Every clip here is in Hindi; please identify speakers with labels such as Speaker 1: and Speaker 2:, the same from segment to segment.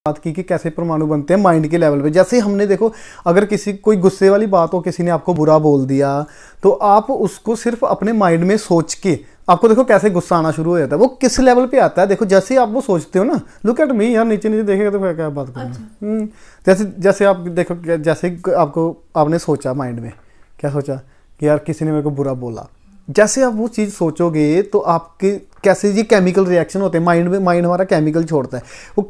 Speaker 1: बात की कि कैसे परमाणु बनते हैं माइंड के लेवल पे। जैसे हमने देखो, अगर किसी कोई गुस्से वाली बात हो, किसी ने आपको बुरा बोल दिया, तो आप उसको सिर्फ अपने माइंड में सोच के आपको देखो कैसे गुस्सा आना शुरू हो जाता है। वो किस लेवल पे आता है, देखो जैसे आप वो सोचते हो ना, लुक एट मी यार, नीचे नीचे देखेगा तो क्या बात करूँ। जैसे जैसे आप देखो, जैसे आपको आपने सोचा माइंड में, क्या सोचा कि यार किसी ने मेरे को बुरा बोला, जैसे आप वो चीज़ सोचोगे तो आपके कैसे ये केमिकल रिएक्शन होते हैं माइंड में। माइंड हमारा केमिकल छोड़ता है, वो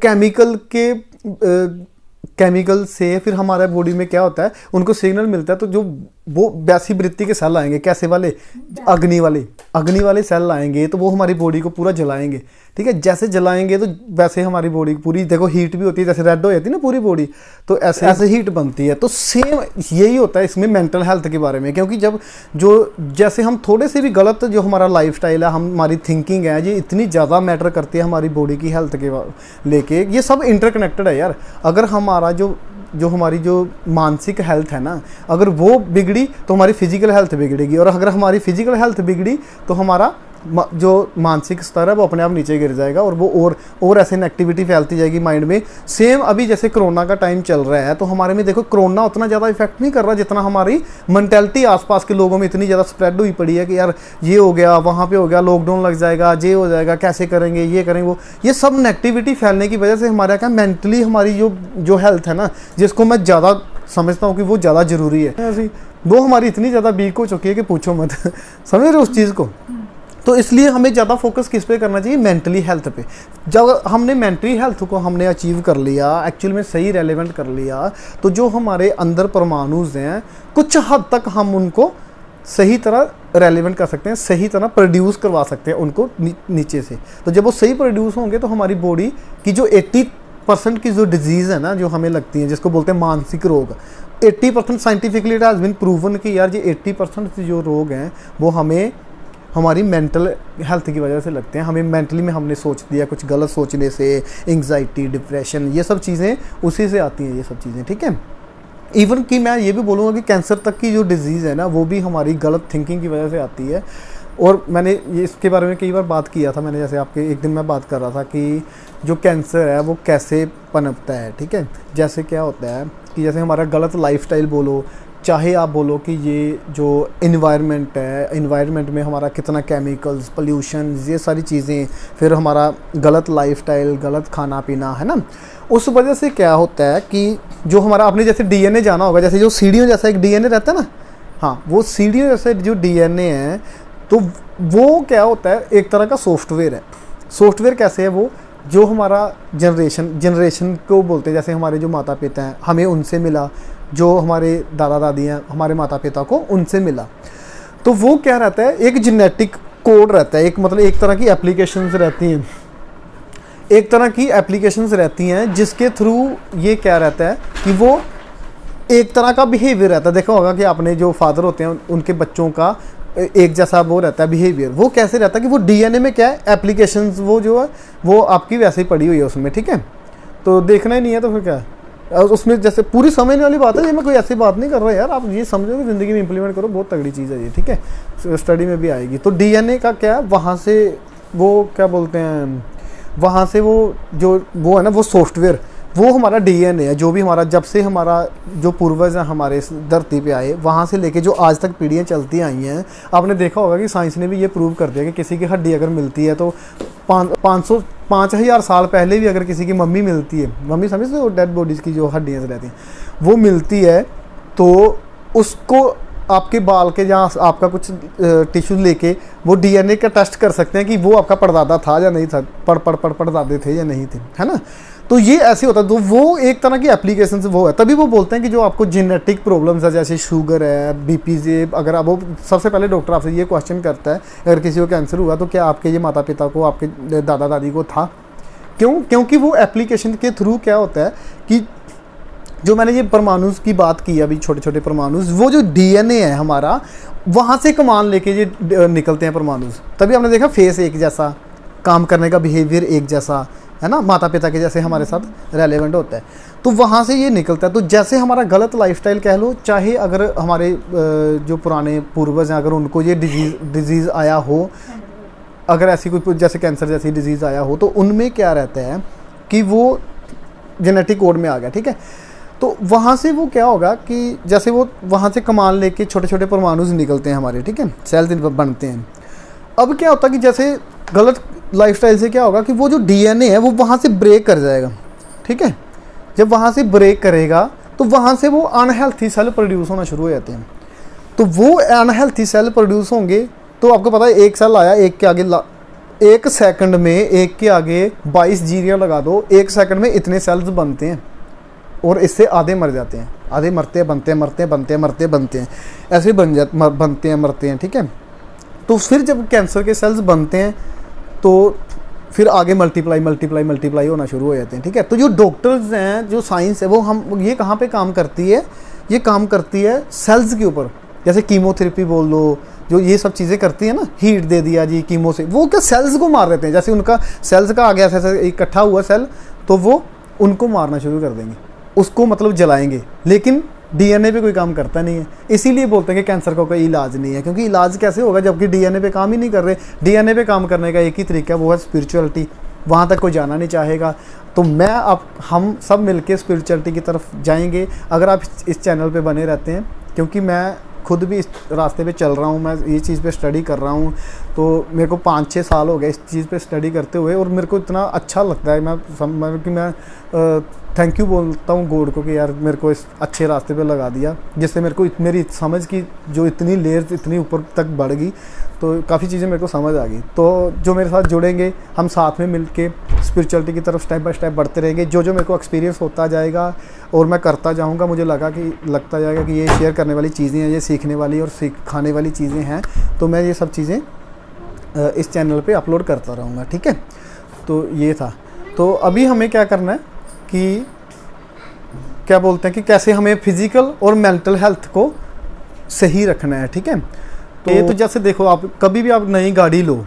Speaker 1: केमिकल से फिर हमारे बॉडी में क्या होता है, उनको सिग्नल मिलता है। तो जो वो वैसी वृत्ति के सेल आएंगे, कैसे वाले, अग्नि वाले सेल आएंगे, तो वो हमारी बॉडी को पूरा जलाएंगे। ठीक है, जैसे जलाएंगे तो वैसे हमारी बॉडी पूरी देखो हीट भी होती है, जैसे रेड हो जाती है ना पूरी बॉडी, तो ऐसे हीट बनती है। तो सेम यही होता है इसमें मेंटल हेल्थ के बारे में, क्योंकि जब जैसे हम थोड़े से भी गलत जो हमारा लाइफस्टाइल है, हमारी थिंकिंग है, ये इतनी ज़्यादा मैटर करती है हमारी बॉडी की हेल्थ के लेके। ये सब इंटरकनेक्टेड है यार। अगर हमारा जो हमारी जो मानसिक हेल्थ है ना, अगर वो बिगड़ी तो हमारी फिजिकल हेल्थ बिगड़ेगी, और अगर हमारी फिजिकल हेल्थ बिगड़ी तो हमारा जो मानसिक स्तर है वो अपने आप नीचे गिर जाएगा, और वो और ऐसे नेगेटिविटी फैलती जाएगी माइंड में। सेम अभी जैसे कोरोना का टाइम चल रहा है, तो हमारे में देखो कोरोना उतना ज़्यादा इफेक्ट नहीं कर रहा जितना हमारी मेंटालिटी आसपास के लोगों में इतनी ज़्यादा स्प्रेड हुई पड़ी है कि यार ये हो गया, वहाँ पे हो गया, लॉकडाउन लग जाएगा, ये हो जाएगा, कैसे करेंगे, ये करेंगे वो। ये सब नेगेटिविटी फैलने की वजह से हमारा क्या मेंटली हमारी जो हेल्थ है ना, जिसको मैं ज़्यादा समझता हूँ कि वो ज़्यादा ज़रूरी है, ऐसी वो हमारी इतनी ज़्यादा वीक हो चुकी है कि पूछो मत। समझ रहे हो उस चीज़ को। तो इसलिए हमें ज़्यादा फोकस किस पे करना चाहिए, मेंटली हेल्थ पे। जब हमने मेंटली हेल्थ को हमने अचीव कर लिया, एक्चुअल में सही रेलेवेंट कर लिया, तो जो हमारे अंदर परमाणुज हैं कुछ हद तक हम उनको सही तरह रेलेवेंट कर सकते हैं, सही तरह प्रोड्यूस करवा सकते हैं उनको नीचे से। तो जब वो सही प्रोड्यूस होंगे तो हमारी बॉडी की जो 80% की जो डिजीज़ है ना, जो हमें लगती है, जिसको बोलते हैं मानसिक रोग, 80% scientifically it has been proven कि यार ये 80% जो रोग हैं वो हमें हमारी मेंटल हेल्थ की वजह से लगते हैं। हमें मेंटली में हमने सोच दिया, कुछ गलत सोचने से, एंग्जाइटी, डिप्रेशन, ये सब चीज़ें उसी से आती हैं, ये सब चीज़ें। ठीक है, इवन कि मैं ये भी बोलूँगा कि कैंसर तक की जो डिजीज़ है ना, वो भी हमारी गलत थिंकिंग की वजह से आती है। और मैंने ये इसके बारे में कई बार बात किया था मैंने, जैसे आपके एक दिन मैं बात कर रहा था कि जो कैंसर है वो कैसे पनपता है। ठीक है, जैसे क्या होता है कि जैसे हमारा गलत लाइफस्टाइल बोलो, चाहे आप बोलो कि ये जो इन्वायरमेंट है, इन्वायरमेंट में हमारा कितना केमिकल्स, पोल्यूशन, ये सारी चीज़ें, फिर हमारा गलत लाइफस्टाइल, गलत खाना पीना, है ना, उस वजह से क्या होता है कि जो हमारा, आपने जैसे डीएनए जाना होगा, जैसे जो सीढ़ियों जैसा एक डीएनए रहता है ना, हाँ, वो सीढ़ियों जैसे जो डीएनए है, तो वो क्या होता है, एक तरह का सॉफ्टवेयर है। सॉफ्टवेयर कैसे है वो, जो हमारा जनरेशन को बोलते हैं, जैसे हमारे जो माता पिता हैं हमें उनसे मिला, जो हमारे दादा दादी हैं हमारे माता पिता को उनसे मिला, तो वो क्या रहता है, एक जेनेटिक कोड रहता है, एक मतलब एक तरह की एप्लीकेशंस रहती हैं, एक तरह की एप्लीकेशंस रहती हैं जिसके थ्रू ये क्या रहता है कि वो एक तरह का बिहेवियर रहता है। देखा होगा कि आपने जो फादर होते हैं उनके बच्चों का एक जैसा वो रहता है बिहेवियर, वो कैसे रहता है कि वो डीएनए में क्या है, एप्लीकेशंस वो जो है वो आपकी वैसे ही पड़ी हुई है उसमें। ठीक है, तो देखना ही नहीं है तो फिर क्या है उसमें, जैसे पूरी समझने वाली बात है, ये मैं कोई ऐसी बात नहीं कर रहा यार, आप ये समझो कि ज़िंदगी में इंप्लीमेंट करो, बहुत तगड़ी चीज़ है ये। ठीक है, स्टडी में भी आएगी। तो डीएनए का क्या, वहाँ से वो क्या बोलते हैं, वहाँ से वो जो वो है ना, वो सॉफ्टवेयर, वो हमारा डीएनए है, जो भी हमारा, जब से हमारा जो पूर्वज हैं हमारे इस धरती पे आए, वहाँ से लेके जो आज तक पीढ़ियाँ चलती आई हैं। आपने देखा होगा कि साइंस ने भी ये प्रूव कर दिया कि किसी की हड्डी अगर मिलती है तो 5,000 साल पहले भी अगर किसी की मम्मी मिलती है, मम्मी समझते हो, डेड बॉडीज़ की जो हड्डियाँ से रहती हैं, वो मिलती है, तो उसको आपके बाल के जहाँ आपका कुछ टिश्यू लेके वो डीएनए का टेस्ट कर सकते हैं कि वो आपका परदादा था या नहीं था, परदादे थे या नहीं थे, है ना। तो ये ऐसे होता है, तो वो एक तरह की एप्लीकेशन से वो है, तभी वो बोलते हैं कि जो आपको जेनेटिक प्रॉब्लम्स है, जैसे शुगर है, बीपी से, अगर आप वो सबसे पहले डॉक्टर आपसे ये क्वेश्चन करता है अगर किसी को कैंसर हुआ तो क्या आपके ये माता पिता को, आपके दादा दादी को था, क्योंकि वो एप्लीकेशन के थ्रू क्या होता है कि जो मैंने ये परमाणु की बात की अभी, छोटे छोटे परमाणु, वो जो डीएनए है हमारा, वहाँ से कमान लेके ये निकलते हैं परमाणु। तभी हमने देखा फेस एक जैसा, काम करने का बिहेवियर एक जैसा, है ना, माता पिता के जैसे हमारे साथ रेलेवेंट होता है, तो वहाँ से ये निकलता है। तो जैसे हमारा गलत लाइफस्टाइल कह लो, चाहे अगर हमारे जो पुराने पूर्वज हैं अगर उनको ये डिजीज़ आया हो, अगर ऐसी कोई जैसे कैंसर जैसी डिजीज़ आया हो, तो उनमें क्या रहता है कि वो जेनेटिक कोड में आ गया, ठीक है। तो वहाँ से वो क्या होगा कि जैसे वो वहाँ से कमान लेके छोटे छोटे परमाणु निकलते हैं हमारे, ठीक है, सेल्स बनते हैं। अब क्या होता है कि जैसे गलत लाइफस्टाइल से क्या होगा कि वो जो डीएनए है वो वहाँ से ब्रेक कर जाएगा, ठीक है। जब वहाँ से ब्रेक करेगा तो वहाँ से वो अनहेल्थी सेल प्रोड्यूस होना शुरू हो जाते हैं। तो वो अनहेल्थी सेल प्रोड्यूस होंगे तो आपको पता है एक सेल आया, एक के आगे 1 सेकंड में एक के आगे 22 जीरियाँ लगा दो, 1 सेकंड में इतने सेल्स बनते हैं और इससे आधे मर जाते हैं, आधे मरते हैं, बनते हैं, मरते हैं, बनते हैं, मरते हैं, बनते हैं, ऐसे बनते हैं, मरते हैं, ठीक है। तो फिर जब कैंसर के सेल्स बनते हैं तो फिर आगे मल्टीप्लाई होना शुरू हो जाते हैं, ठीक है। तो जो डॉक्टर्स हैं, जो साइंस है, वो हम ये कहाँ पे काम करती है, ये काम करती है सेल्स के ऊपर। जैसे कीमोथेरेपी बोल लो, जो ये सब चीज़ें करती है ना, हीट दे दिया जी कीमो से, वो क्या सेल्स को मार देते हैं। जैसे उनका सेल्स का आ गया ऐसा इकट्ठा हुआ सेल, तो वो उनको मारना शुरू कर देंगे, उसको मतलब जलाएंगे। लेकिन डीएनए पे कोई काम करता नहीं है, इसीलिए बोलते हैं कि कैंसर का कोई इलाज नहीं है, क्योंकि इलाज कैसे होगा जबकि डीएनए पे काम ही नहीं कर रहे। डीएनए पे काम करने का एक ही तरीका है, वो है स्पिरिचुअलिटी। वहाँ तक कोई जाना नहीं चाहेगा। तो मैं अब हम सब मिलके स्पिरिचुअलिटी की तरफ जाएंगे अगर आप इस चैनल पे बने रहते हैं, क्योंकि मैं खुद भी इस रास्ते पे चल रहा हूँ, मैं ये चीज़ पे स्टडी कर रहा हूँ। तो मेरे को 5-6 साल हो गए इस चीज़ पे स्टडी करते हुए, और मेरे को इतना अच्छा लगता है। मैं थैंक यू बोलता हूँ गॉड को कि यार मेरे को इस अच्छे रास्ते पे लगा दिया, जिससे मेरे को मेरी समझ की जो इतनी लेयर्स इतनी ऊपर तक बढ़ गई, तो काफ़ी चीज़ें मेरे को समझ आ गई। तो जो मेरे साथ जुड़ेंगे, हम साथ में मिलके स्पिरिचुअलिटी की तरफ स्टेप बाय स्टेप बढ़ते रहेंगे। जो जो मेरे को एक्सपीरियंस होता जाएगा और मैं करता जाऊँगा, मुझे लगता जाएगा कि ये शेयर करने वाली चीज़ें हैं, ये सीखने वाली और सिखाने वाली चीज़ें हैं, तो मैं ये सब चीज़ें इस चैनल पे अपलोड करता रहूँगा, ठीक है। तो ये था। तो अभी हमें क्या करना है कि क्या बोलते हैं कि कैसे हमें फिज़िकल और मेंटल हेल्थ को सही रखना है, ठीक है। तो ये तो जैसे देखो, आप कभी भी आप नई गाड़ी लो,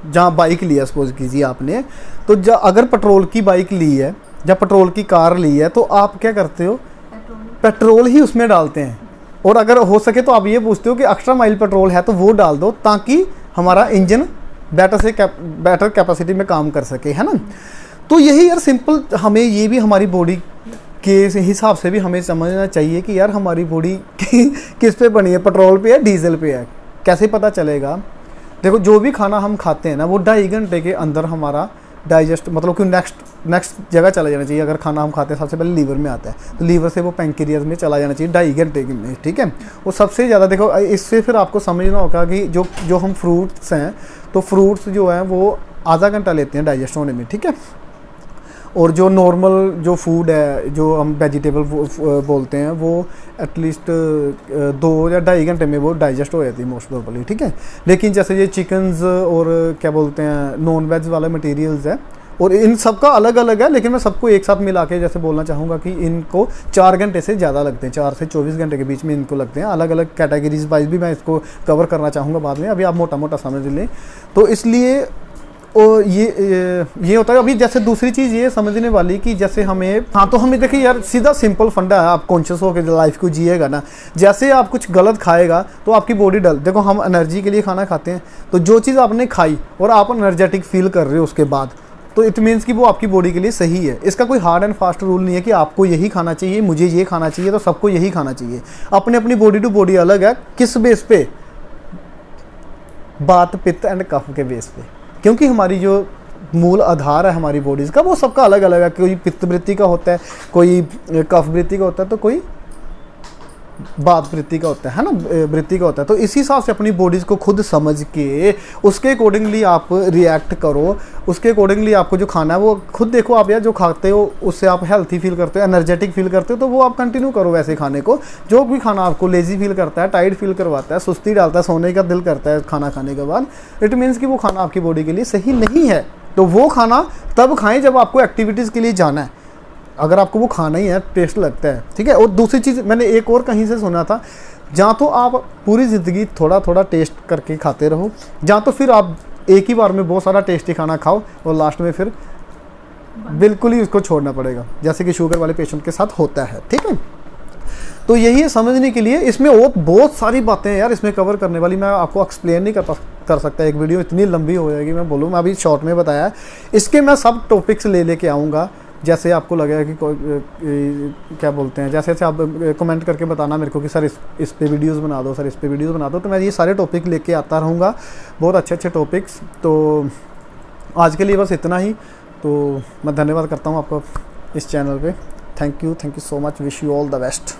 Speaker 1: जहाँ बाइक लिया सपोज कीजिए आपने, तो अगर पेट्रोल की बाइक ली है या पेट्रोल की कार ली है, तो आप क्या करते हो, पेट्रोल ही उसमें डालते हैं। और अगर हो सके तो आप ये पूछते हो कि एक्स्ट्रा माइल पेट्रोल है तो वो डाल दो, ताकि हमारा इंजन बेटर कैपेसिटी में काम कर सके, है ना। तो यही यार सिंपल, हमें ये भी हमारी बॉडी के हिसाब से भी हमें समझना चाहिए कि यार हमारी बॉडी किस पे बनी है, पेट्रोल पे है, डीजल पे है, कैसे पता चलेगा। देखो जो भी खाना हम खाते हैं ना, वो 2.5 घंटे के अंदर हमारा डाइजेस्ट, मतलब कि नेक्स्ट जगह चला जाना चाहिए। अगर खाना हम खाते हैं सबसे पहले लीवर में आता है, तो लीवर से वो पैंक्रियाज में चला जाना चाहिए 2.5 घंटे में, ठीक है। वो सबसे ज़्यादा देखो, इससे फिर आपको समझना होगा कि जो हम फ्रूट्स हैं, तो फ्रूट्स जो हैं वो आधा घंटा लेते हैं डाइजेस्ट होने में, ठीक है। और जो नॉर्मल जो फूड है, जो हम वेजिटेबल बोलते हैं, वो एटलीस्ट 2 या 2.5 घंटे में वो डाइजेस्ट हो जाती है मोस्ट प्रोबेबली, ठीक है। लेकिन जैसे ये चिकन्स और क्या बोलते हैं नॉन वेज वाला मटेरियल्स है, और इन सब का अलग अलग है, लेकिन मैं सबको एक साथ मिला के जैसे बोलना चाहूँगा कि इनको 4 घंटे से ज़्यादा लगते हैं, 4 से 24 घंटे के बीच में इनको लगते हैं। अलग अलग कैटेगरीज वाइज भी मैं इसको कवर करना चाहूँगा बाद में, अभी आप मोटा मोटा समझ लें। तो इसलिए और ये होता है। अभी जैसे दूसरी चीज़ ये समझने वाली कि जैसे हमें, हाँ, तो हमें देखिए यार सीधा सिंपल फंडा है, आप कॉन्शियस होकर लाइफ को जिएगा ना, जैसे आप कुछ गलत खाएगा तो आपकी बॉडी देखो हम एनर्जी के लिए खाना खाते हैं, तो जो चीज़ आपने खाई और आप एनर्जेटिक फील कर रहे हो उसके बाद, तो इट मीन्स कि वो आपकी बॉडी के लिए सही है। इसका कोई हार्ड एंड फास्ट रूल नहीं है कि आपको यही खाना चाहिए, मुझे ये खाना चाहिए, तो सबको यही खाना चाहिए। अपनी अपनी बॉडी टू बॉडी अलग है। किस बेस पे? बात पित्त एंड कफ के बेस पे, क्योंकि हमारी जो मूल आधार है हमारी बॉडीज़ का, वो सबका अलग अलग है। कोई पित्त वृत्ति का होता है, कोई कफ वृत्ति का होता है, तो कोई बात वृत्ति का होता है ना, वृत्ति का होता है। तो इसी हिसाब से अपनी बॉडीज़ को खुद समझ के उसके अकॉर्डिंगली आप रिएक्ट करो, उसके अकॉर्डिंगली आपको जो खाना है वो खुद देखो। आप यार जो खाते हो उससे आप हेल्थी फील करते हो, एनर्जेटिक फील करते हो, तो वो आप कंटिन्यू करो वैसे खाने को। जो भी खाना आपको लेजी फील करता है, टाइट फील करवाता है, सुस्ती डालता है, सोने का दिल करता है खाना खाने के बाद, इट मीन्स कि वो खाना आपकी बॉडी के लिए सही नहीं है। तो वो खाना तब खाएं जब आपको एक्टिविटीज़ के लिए जाना है, अगर आपको वो खाना ही है, टेस्ट लगता है, ठीक है। और दूसरी चीज़ मैंने एक और कहीं से सुना था, जहाँ तो आप पूरी ज़िंदगी थोड़ा थोड़ा टेस्ट करके खाते रहो, जहाँ तो फिर आप एक ही बार में बहुत सारा टेस्टी खाना खाओ और लास्ट में फिर बिल्कुल ही उसको छोड़ना पड़ेगा, जैसे कि शुगर वाले पेशेंट के साथ होता है, ठीक है। तो यही है समझने के लिए। इसमें और बहुत सारी बातें हैं यार इसमें कवर करने वाली, मैं आपको एक्सप्लेन नहीं कर सकता, एक वीडियो इतनी लंबी हो जाएगी। मैं बोलूँ, मैं अभी शॉर्ट में बताया है, इसके मैं सब टॉपिक्स लेके आऊँगा जैसे आपको लगेगा कि कोई क्या बोलते हैं, जैसे जैसे आप कमेंट करके बताना मेरे को कि सर इस पे वीडियोस बना दो, सर इस पे वीडियोस बना दो, तो मैं ये सारे टॉपिक लेके आता रहूँगा, बहुत अच्छे अच्छे टॉपिक्स। तो आज के लिए बस इतना ही। तो मैं धन्यवाद करता हूँ आपको इस चैनल पे। Thank you so much, wish you all the best.